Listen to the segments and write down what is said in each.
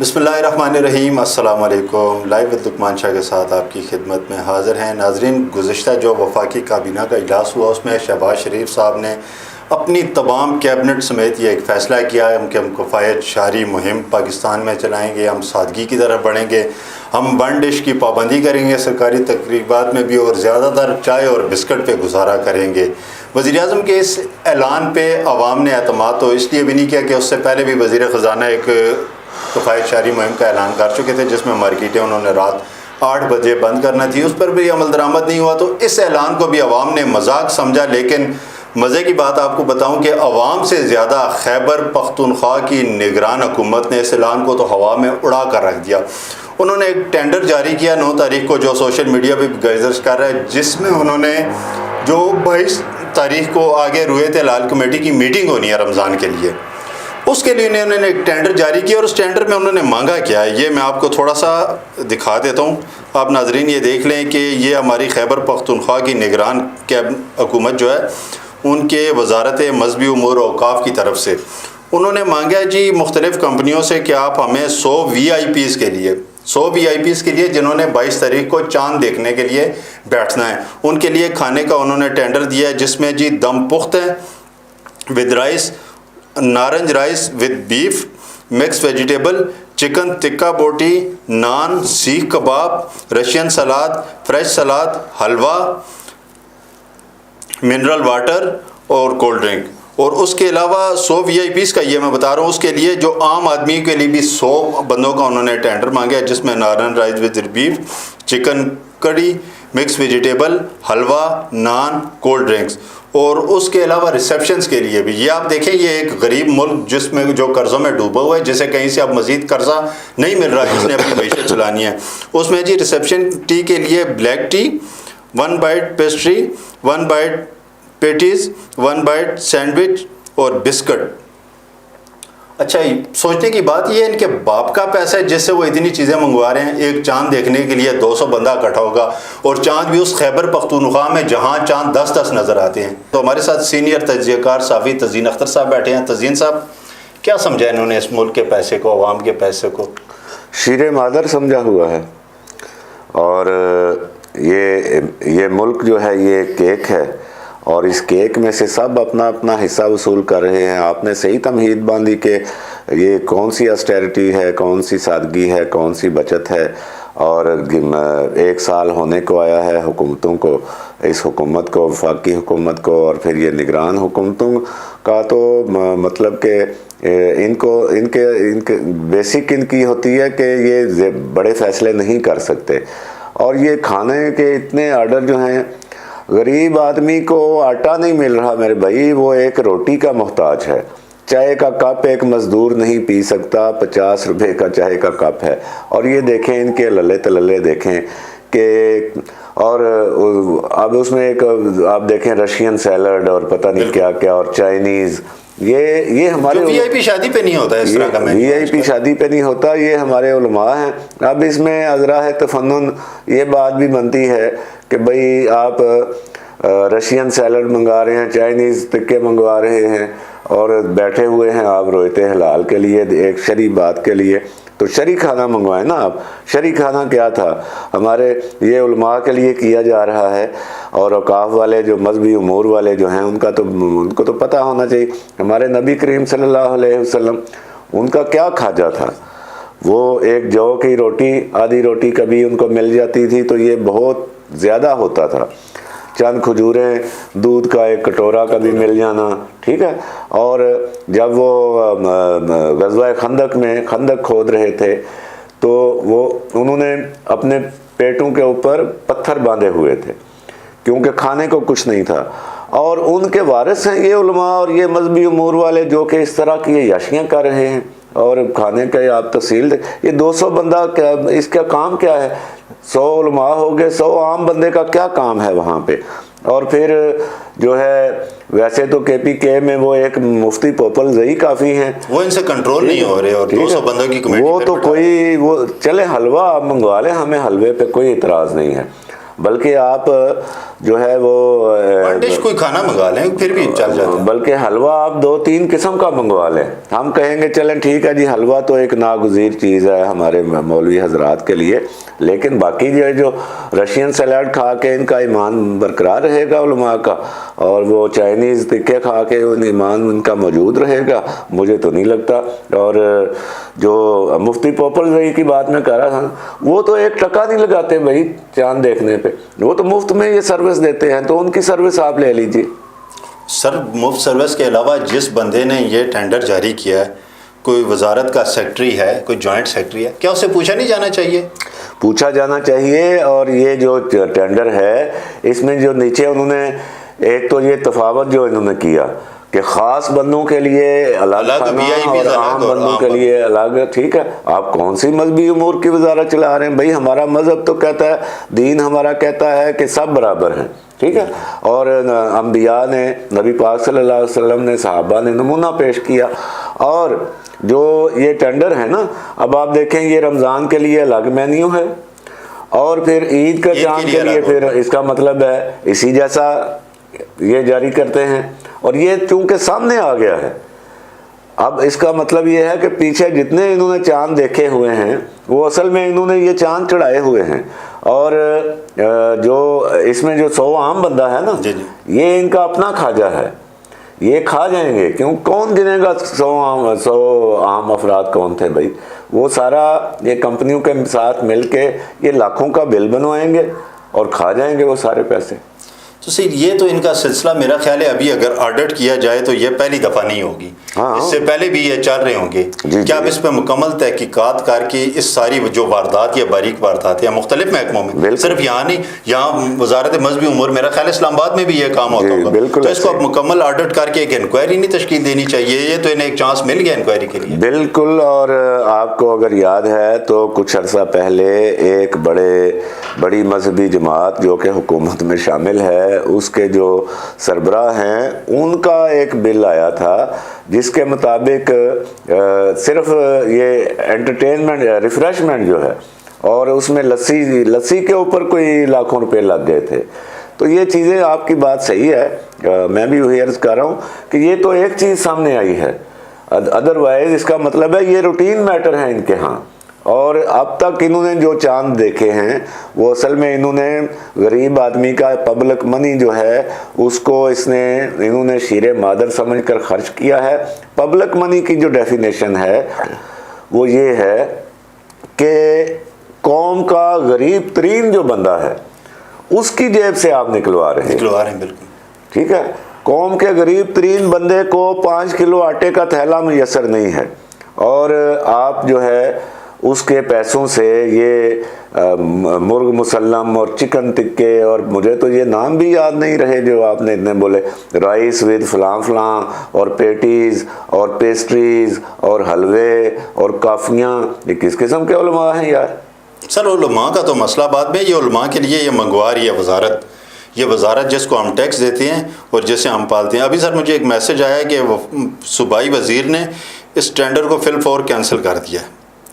बिस्मिल्लाहिर्रहमानिर्रहीम, अस्सलाम वालेकुम। लाइव विद लुकमान शाह के साथ आपकी खिदमत में हाज़िर हैं। नाज़रीन, गुज़िश्ता जो वफाकी काबीना का इजलास हुआ उसमें शहबाज शरीफ साहब ने अपनी तमाम कैबिनेट समेत ये एक फ़ैसला किया है कि हम कफ़ायत शारी मुहिम पाकिस्तान में चलाएँगे, हम सादगी की तरफ बढ़ेंगे, हम वन डिश की पाबंदी करेंगे सरकारी तकरीबात में भी, और ज़्यादातर चाय और बिस्किट पे गुजारा करेंगे। वज़ीर-ए-आज़म के इस ऐलान पे अवाम ने एतमाद तो इसलिए भी नहीं किया कि उससे पहले भी वज़ीर ख़ज़ाना एक कफ़ायत शारी मुहिम का ऐलान कर चुके थे जिसमें मार्केटें उन्होंने रात 8 बजे बंद करना थी, उस पर भी अमल दरामद नहीं हुआ। तो इस ऐलान को भी अवाम ने मजाक समझा, लेकिन मज़े की बात आपको बताऊं कि अवाम से ज़्यादा खैबर पख्तूनख्वा की निगरान हुकूमत ने इस ऐलान को तो हवा में उड़ा कर रख दिया। उन्होंने एक टेंडर जारी किया 9 तारीख को, जो सोशल मीडिया पर गर्दिश कर रहा है, जिसमें उन्होंने जो 22 तारीख को आगे रुयत लाल कमेटी की मीटिंग होनी है रमज़ान के लिए, उसके लिए उन्होंने एक टेंडर जारी किया। और उस टेंडर में उन्होंने मांगा क्या है, ये मैं आपको थोड़ा सा दिखा देता हूँ। आप नाजरीन ये देख लें कि ये हमारी खैबर पख्तूनख्वा की निगरान हुकूमत जो है उनके वजारत मजहबी उमूर और औकाफ की तरफ से उन्होंने मांगा जी मुख्तलिफ़ कंपनियों से कि आप हमें 100 VIPs के लिए, 100 VIPs के लिए जिन्होंने 22 तारीख को चांद देखने के लिए बैठना है, उनके लिए खाने का उन्होंने टेंडर दिया है, जिसमें जी दम पुख्त है विद राइस, नारंज rice with beef, mix vegetable, chicken tikka boti, naan, seekh kebab, Russian salad, fresh salad, halwa, mineral water और कोल्ड ड्रिंक। और उसके अलावा 100 VIPs का ये मैं बता रहा हूँ, उसके लिए जो आम आदमी के लिए भी 100 बंदों का उन्होंने टेंडर मांगा है, जिसमें नारंज राइस विद बीफ, चिकन कड़ी, मिक्स वेजिटेबल, हलवा, नान, कोल्ड ड्रिंक्स। और उसके अलावा रिसेप्शंस के लिए भी, ये आप देखें, ये एक गरीब मुल्क जिसमें जो कर्ज़ों में डूबा हुआ है, जिसे कहीं से अब मज़ीद कर्जा नहीं मिल रहा, जिसने अपनी मईशत चलानी है, उसमें जी रिसेप्शन टी के लिए black tea, 1 bite pastry, 1 bite patties, 1 bite sandwich और बिस्किट। अच्छा, सोचने की बात ये है, इनके बाप का पैसा है जिससे वो इतनी चीज़ें मंगवा रहे हैं। एक चांद देखने के लिए 200 बंदा इकट्ठा होगा, और चांद भी उस खैबर पख्तूनख्वा में जहाँ चांद 10-10 नज़र आते हैं। तो हमारे साथ सीनियर तजियाकार साफ़ी तज़ीन अख्तर साहब बैठे हैं। तज़ीन साहब, क्या समझा इन्होंने इस मुल्क के पैसे को, अवाम के पैसे को? शीरे मादर समझा हुआ है। और ये मुल्क जो है ये केक है, और इस केक में से सब अपना अपना हिस्सा वसूल कर रहे हैं। आपने सही तमहीद बांधी कि ये कौन सी ऑस्टेरिटी है, कौन सी सादगी है, कौन सी बचत है। और 1 साल होने को आया है हुकूमतों को, इस हुकूमत को, वफाकी हुकूमत को, और फिर ये निगरान हुकूमतों का तो मतलब कि इनके बेसिक इनकी होती है कि ये बड़े फ़ैसले नहीं कर सकते। और ये खाने के इतने आर्डर जो हैं, गरीब आदमी को आटा नहीं मिल रहा मेरे भाई, वो एक रोटी का मोहताज है। चाय का कप एक मज़दूर नहीं पी सकता, 50 रुपए का चाय का कप है। और ये देखें इनके लल्ले तलल्ले देखें कि, और अब उसमें एक आप देखें रशियन सैलड और पता नहीं क्या क्या, और चाइनीज़, ये हमारे VIP शादी पे नहीं होता इस तरह का, VIP शादी पे नहीं होता, ये हमारे उलमा हैं। अब इसमें अज़रा है तफन्नुन, ये बात भी बनती है कि भाई आप रशियन सैलड मंगा रहे हैं, चाइनीज़ टिक्के मंगवा रहे हैं, और बैठे हुए हैं आप रोयते हलाल के लिए, एक शरी बात के लिए। तो शरी खाना मंगवाएं ना आप। शरी खाना क्या था, हमारे ये उलमा के लिए किया जा रहा है, और औकाफ वाले जो मजहबी उमूर वाले जो हैं उनको तो पता होना चाहिए। हमारे नबी करीम सल्लल्लाहु अलैहि वसल्लम, उनका क्या खाजा था, वो एक जौ की रोटी, आधी रोटी कभी उनको मिल जाती थी तो ये बहुत ज़्यादा होता था। चंद खजूरें, दूध का एक कटोरा कभी मिल जाना, ठीक है। और जब वो ग़ज़वा खंदक में खंदक खोद रहे थे तो वो उन्होंने अपने पेटों के ऊपर पत्थर बांधे हुए थे, क्योंकि खाने को कुछ नहीं था। और उनके वारिस हैं ये उलमा और ये मजहबी उमूर वाले जो कि इस तरह की याशियाँ कर रहे हैं। और खाने का आप तफसील, ये 200 बंदा क्या, इसका काम क्या है? 100 उलमा हो गए, 100 आम बंदे का क्या काम है वहाँ पे? और फिर जो है, वैसे तो KPK में वो एक मुफ्ती पोपल जई काफ़ी हैं, वो इनसे कंट्रोल नहीं हो रहे, और 200 बंदों की कमेटी वो तो कोई, वो चले हलवा आप मंगवा लें, हमें हलवे पे कोई इतराज़ नहीं है। बल्कि आप जो है वो डिश कोई खाना मंगा लें फिर भी चल जाता है। बल्कि हलवा आप 2-3 किस्म का मंगवा लें। हम कहेंगे चलें ठीक है जी, हलवा तो एक नागुज़ीर चीज़ है हमारे मौलवी हजरात के लिए, लेकिन बाकी जो रशियन सलाद खा के इनका ईमान बरकरार रहेगा उलमा का, और वो चाइनीज़ टिक्के खा के ईमान इनका मौजूद रहेगा, मुझे तो नहीं लगता। और जो मुफ्ती पोपल भाई की बात मैं कर रहा था, वो तो 1 टका नहीं लगाते भाई चांद देखने पे, वो तो मुफ्त में ये सर्विस देते हैं, तो उनकी सर्विस आप ले लीजिए। सर मुफ्त सर्विस के अलावा जिस बंदे ने ये टेंडर जारी किया है, कोई वजारत का सेक्रेटरी है, कोई जॉइंट सेक्रेटरी है, क्या उससे पूछा नहीं जाना चाहिए? पूछा जाना चाहिए। और ये जो टेंडर है इसमें जो नीचे उन्होंने एक तो ये तफावत जो इन्होंने किया कि ख़ास बंदों के लिए अलग खाना और आम बंदों के लिए अलग, ठीक है, आप कौन सी मजहबी उमूर की वजारत चला रहे हैं भाई? हमारा मज़हब तो कहता है, दीन हमारा कहता है कि सब बराबर हैं, ठीक है। और अंबिया ने, नबी पाक सल्लल्लाहु अलैहि वसल्लम ने, सहाबा ने नमूना पेश किया। और जो ये टेंडर है ना, अब आप देखें ये रमज़ान के लिए अलग मेन्यू है और फिर ईद का चांद के लिए फिर इसका मतलब है इसी जैसा ये जारी करते हैं। और ये चूंकि सामने आ गया है, अब इसका मतलब ये है कि पीछे जितने इन्होंने चांद देखे हुए हैं वो असल में इन्होंने ये चांद चढ़ाए हुए हैं। और जो इसमें जो 100 आम बंदा है ना, ये इनका अपना खाजा है, ये खा जाएंगे। क्यों, कौन गिनेगा 100 आम अफराद कौन थे भाई? वो सारा ये कंपनियों के साथ मिलके ये लाखों का बिल बनवाएंगे और खा जाएंगे वो सारे पैसे। तो सर ये तो इनका सिलसिला मेरा ख्याल है अभी अगर ऑडिट किया जाए तो ये पहली दफ़ा नहीं होगी। हाँ, इससे पहले भी ये चल रहे होंगे। क्या आप इस पर मुकम्मल तहकीकात करके इस सारी जो वारदात या बारीक वारदात या मुख्तलिफ महकमों में, सिर्फ यहाँ नहीं, यहाँ वजारत मजहबी उमूर, मेरा ख्याल इस्लामाबाद में भी ये काम होता होगा, तो इसको आप मुकम्मल ऑडिट करके एक इंक्वायरी नहीं तश्कील देनी चाहिए? ये तो इन्हें एक चांस मिल गया इंक्वायरी के लिए। बिल्कुल। और आपको अगर याद है तो कुछ अर्सा पहले एक बड़ी मजहबी जमात जो कि हुकूमत में शामिल है, उसके जो सरबराह हैं, उनका एक बिल आया था जिसके मुताबिक सिर्फ ये एंटरटेनमेंट रिफ्रेशमेंट जो है, और उसमें लस्सी के ऊपर कोई लाखों रुपए लग गए थे। तो ये चीज़ें, आपकी बात सही है, मैं भी वही अर्ज़ कर रहा हूँ कि ये तो एक चीज़ सामने आई है, अदरवाइज इसका मतलब है ये रूटीन मैटर है इनके यहाँ। और अब तक इन्होंने जो चांद देखे हैं वो असल में इन्होंने गरीब आदमी का पब्लिक मनी जो है उसको इन्होंने शीरे मादर समझकर खर्च किया है। पब्लिक मनी की जो डेफिनेशन है वो ये है कि कौम का गरीब तरीन जो बंदा है उसकी जेब से आप निकलवा रहे हैं। बिल्कुल, ठीक है। कौम के गरीब तरीन बंदे को 5 किलो आटे का थैला मुयसर नहीं है, और आप जो है उसके पैसों से ये मुर्ग मुसल्लम और चिकन टिक्के, और मुझे तो ये नाम भी याद नहीं रहे जो आपने इतने बोले, राइस विद फलां और पेटीज़ और पेस्ट्रीज़ और हलवे और काफ़ियाँ, ये किस किस्म के उलमा हैं यार? सर उलमा का तो मसला बाद में, ये उलमा के लिए ये मंगवा रही है वजारत, ये वजारत जिसको हम टैक्स देते हैं और जिसे हम पालते हैं। अभी सर मुझे एक मैसेज आया कि सूबाई वज़ीर ने इस टेंडर को फिल फॉर कैंसिल कर दिया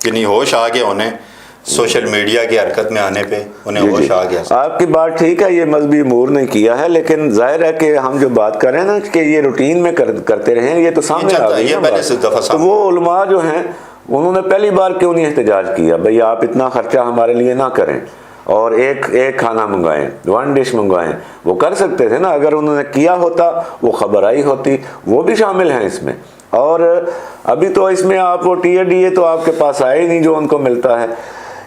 कि नहीं, होश आ गया उन्हें, सोशल मीडिया की हरकत में आने पे उन्हें होश आ गया। आपकी बात ठीक है, ये मजहबी उमूर ने किया है, लेकिन जाहिर है कि हम जो बात कर रहे हैं ना कि ये रूटीन में करते रहे, ये तो सामने आ गई है पहले से दफ़ा। तो वो उलमा जो हैं उन्होंने पहली बार क्यों नहीं एहतजाज किया, भाई आप इतना खर्चा हमारे लिए ना करें और एक खाना मंगाएं, 1 डिश मंगाएं? वो कर सकते थे ना, अगर उन्होंने किया होता वो खबर आई होती, वो भी शामिल हैं इसमें। और अभी तो इसमें आप वो TADA तो आपके पास आए ही नहीं जो उनको मिलता है।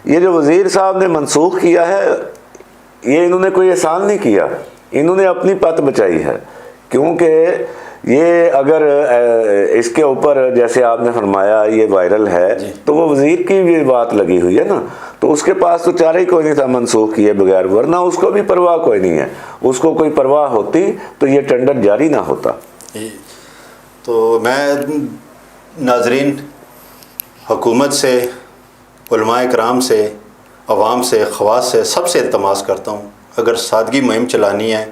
ये जो वज़ीर साहब ने मनसूख किया है, ये इन्होंने कोई एहसान नहीं किया, इन्होंने अपनी पत बचाई है। क्योंकि ये अगर इसके ऊपर जैसे आपने फरमाया ये वायरल है, तो वो वज़ीर की भी बात लगी हुई है ना, तो उसके पास तो चारा ही कोई नहीं था मनसूख किए बगैर, वरना उसको भी परवाह कोई नहीं है। उसको कोई परवाह होती तो ये टेंडर जारी ना होता। तो मैं नाज़रीन हुकूमत से, उलमाए कराम से, अवाम से, ख़वास से सबसे इल्तमास करता हूँ, अगर सादगी मुहिम चलानी है,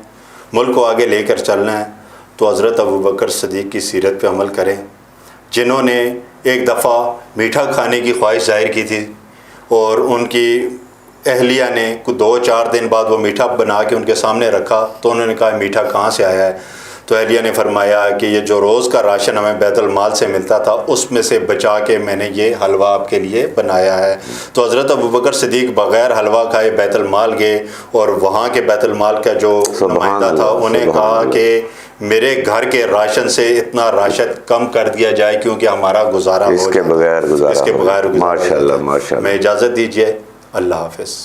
मुल्क को आगे लेकर चलना है, तो हज़रत अबू बकर सिद्दीक़ की सीरत पे अमल करें, जिन्होंने एक दफ़ा मीठा खाने की ख्वाहिश ज़ाहिर की थी और उनकी अहलिया ने कुछ 2-4 दिन बाद वो मीठा बना के उनके सामने रखा तो उन्होंने कहा मीठा कहाँ से आया है? तो अहलिया ने फरमाया कि ये जो रोज़ का राशन हमें बैतुल माल से मिलता था उसमें से बचा के मैंने ये हलवा आपके लिए बनाया है। तो हज़रत अबू बकर सिद्दीक़ बग़ैर हलवा खाए बैतुल माल गए और वहाँ के बैतुल माल का जो नुमाइंदा था उन्हें कहा कि मेरे घर के राशन से इतना राशन कम कर दिया जाए क्योंकि हमारा गुजारा इसके बगैर गुजारा माशाअल्लाह। माशाअल्लाह। मैं इजाज़त दीजिए, अल्लाह हाफ़िज़।